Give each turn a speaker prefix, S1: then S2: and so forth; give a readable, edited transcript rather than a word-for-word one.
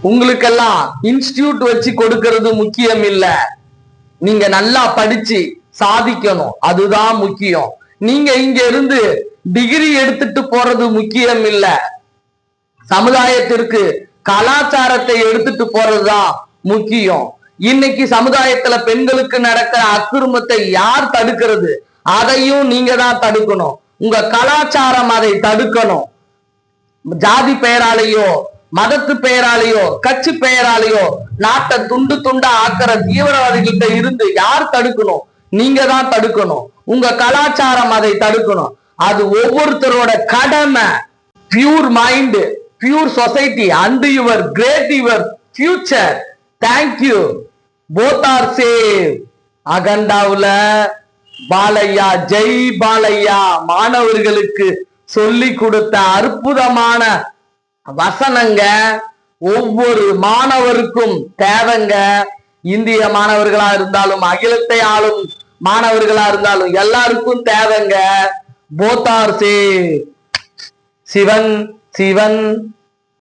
S1: உங்களுக்கெல்லாம் இன்ஸ்டிடியூட் வச்சு கொடுக்கிறது முக்கியம் இல்ல. நீங்க நல்லா படிச்சு சாதிக்கணும், அதுதான் முக்கியம். நீங்க இங்க இருந்து டிகிரி எடுத்துட்டு போறது முக்கியம் இல்ல. சமுதாயத்திற்கு கலாச்சாரத்தை எடுத்துட்டு போறதுதான் முக்கியம். இன்னைக்கு சமுதாயத்துல பெண்களுக்கு நடக்கிற அக்கிரமத்தை யார் தடுக்கிறது? அதையும் நீங்க தான் தடுக்கணும். உங்க கலாச்சாரம் அதை தடுக்கணும். ஜாதி பெயராலேயோ மதத்து பெயராலேயோ கட்சி பெயராலேயோ நாட்டை துண்டு துண்டா ஆக்கிற தீவிரவாதிகிட்ட இருந்து யார் தடுக்கணும்? நீங்க தான் தடுக்கணும். உங்க கலாச்சாரம் அதை தடுக்கணும். அது ஒவ்வொருத்தரோட கடமை. Pure mind, pure society and your great your future. Thank you. Both are save. அகண்டாவுல பாலையா, ஜெய் பாலையா மாணவர்களுக்கு சொல்லி கொடுத்த அற்புதமான வசனங்க ஒவ்வொரு மாணவருக்கும் தேவைங்க. இந்திய மாணவர்களா இருந்தாலும் அகிலத்தை ஆளும் மாணவர்களா இருந்தாலும் எல்லாருக்கும் தேவைங்க. Both are save. Sivan Sivan